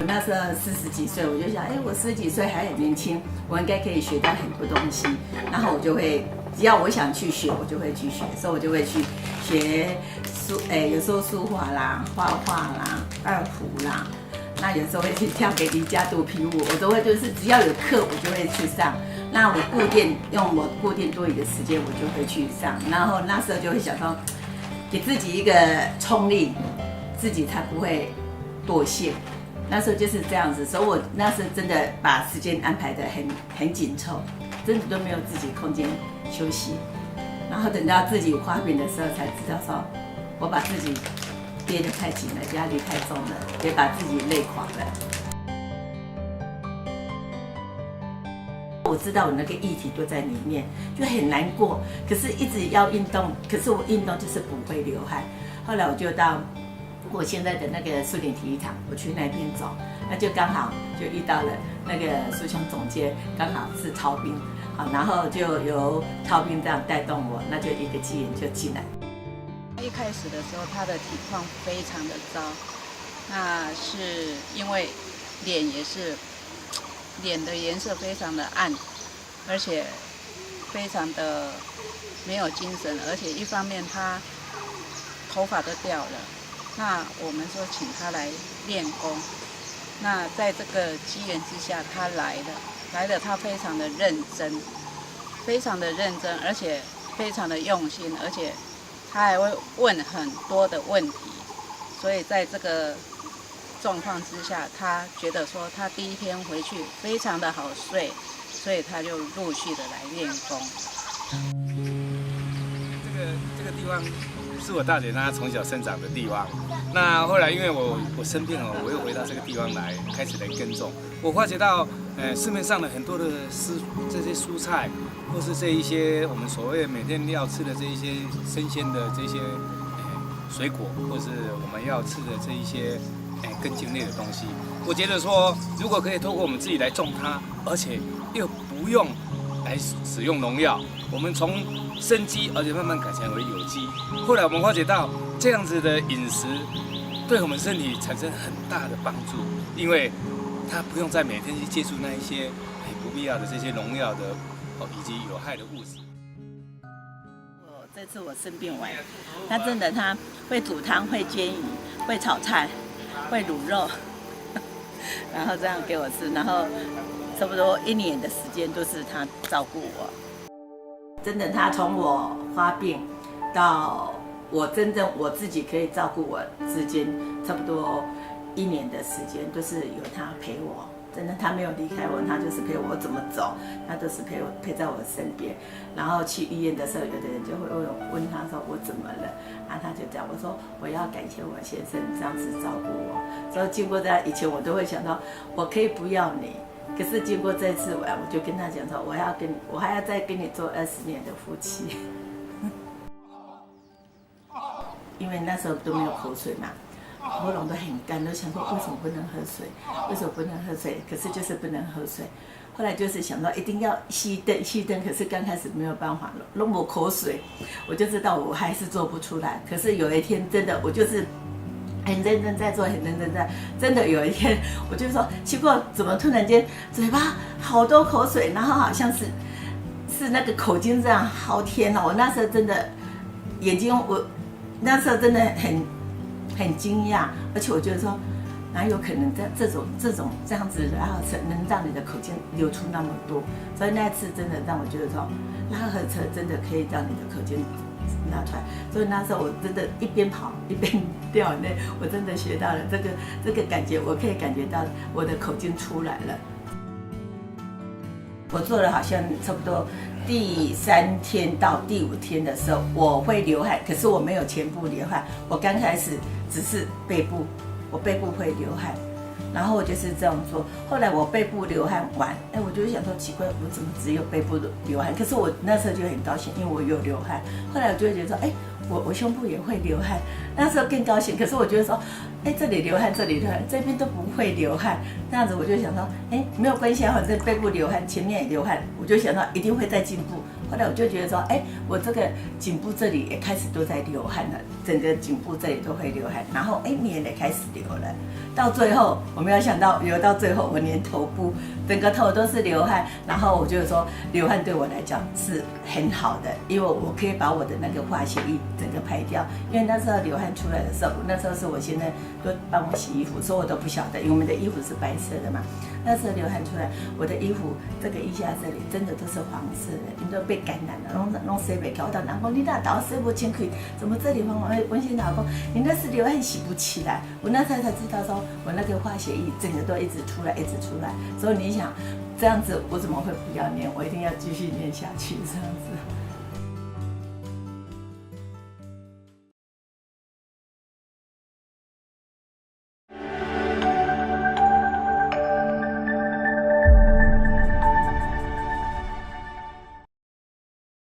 那时候40几岁，我就想，我40几岁还很年轻，我应该可以学到很多东西。然后我就会，只要我想去学，我就会去学，所以我就会去学有时候书法啦、画画啦、二胡啦。那有时候会去跳给离家肚皮舞，我都会就是只要有课，我就会去上。那我用我固定多余的时间，我就会去上。然后那时候就会想说，给自己一个冲力，自己才不会惰性。那时候就是这样子，所以我那时候真的把时间安排得很紧凑，真的都没有自己空间休息。然后等到自己发病的时候，才知道说，我把自己憋得太紧了，压力太重了，也把自己累垮了。我知道我那个液体都在里面，就很难过。可是一直要运动，可是我运动就是不会流汗。后来我就到我现在的那个树林体育场，我去那边走，那就刚好就遇到了那个苏琼总监，刚好是超兵，好，然后就由超兵这样带动我，那就一个机缘就进来。一开始的时候，他的体况非常的糟，那是因为脸的颜色非常的暗，而且非常的没有精神，而且一方面他头发都掉了。那我们说请他来练功，那在这个机缘之下，他来了，他非常的认真，而且非常的用心，而且他还会问很多的问题，所以在这个状况之下，他觉得说他第一天回去非常的好睡，所以他就陆续的来练功。这个地方是我大姐她从小生长的地方。那后来因为我生病了，我又回到这个地方来，开始来耕种。我发觉到，市面上的很多的这些蔬菜，或是这一些我们所谓每天要吃的这一些生鲜的这些水果，或是我们要吃的这一些根茎类的东西，我觉得说，如果可以透过我们自己来种它，而且又不用来使用农药，我们从生机，而且慢慢改成为有机。后来我们发觉到这样子的饮食，对我们身体产生很大的帮助，因为它不用再每天去接触那一些不必要的这些农药的以及有害的物质。这次我生病完，他真的他会煮汤，会煎鱼，会炒菜，会卤肉，然后这样给我吃，然后差不多1年的时间都是他照顾我。真的，他从我发病到我真正我自己可以照顾我之间，差不多1年的时间都是有他陪我。真的，他没有离开我，他就是陪我怎么走，他都是陪在我身边。然后去医院的时候，有的人就会问他说我怎么了，然后他就讲我说我要感谢我先生这样子照顾我。所以经过这样，以前我都会想到我可以不要你，可是经过这次完，我就跟他讲说我还要再跟你做20年的夫妻，因为那时候都没有口水嘛。喉咙都很干，都想说为什么不能喝水？为什么不能喝水？可是就是不能喝水。后来就是想到一定要熄灯，可是刚开始没有办法了，弄我口水，我就知道我还是做不出来。可是有一天真的，我就是很认真在做，很认真在，真的有一天我就说奇怪，怎么突然间嘴巴好多口水，然后好像是那个口津这样，好甜哦！我那时候真的眼睛，我那时候真的很惊讶，而且我觉得说，哪有可能这种这样子，然后能让你的口津流出那么多？所以那次真的让我觉得说，拉河车真的可以让你的口津拿出来。所以那时候我真的一边跑一边掉眼泪，我真的学到了这个感觉，我可以感觉到我的口津出来了。我做了好像差不多第3天到第5天的时候，我会流汗，可是我没有全部流汗。我刚开始只是背部，我背部会流汗，然后我就是这样做。后来我背部流汗完，我就想说奇怪，我怎么只有背部流汗？可是我那时候就很高兴，因为我有流汗。后来我就会觉得说，我胸部也会流汗，那时候更高兴。可是我觉得说，这里流汗，这里流汗，这边都不会流汗，那样子我就想说，没有关系啊，反正背部流汗，前面也流汗，我就想到一定会再进步。后来我就觉得说，哎，我这个颈部这里也开始都在流汗了，整个颈部这里都会流汗，然后哎脸也开始流了，到最后我没有想到流到最后，我连头部整个头都是流汗，然后我就说流汗对我来讲是很好的，因为我可以把我的那个化血液整个排掉，因为那时候流汗出来的时候，那时候是我现在都帮我洗衣服，所以我都不晓得，因为我们的衣服是白色的嘛，那时候流汗出来，我的衣服这个腋下这里真的都是黄色的，因为都被感染了，弄洗不掉。我到人讲你那倒洗不清气，怎么这里黄黄？温先生讲你那是流汗洗不起来，我那时候才知道说我那个化血液整个都一直出来，一直出来，所以你想这样子我怎么会不要念？我一定要继续念下去，这样子。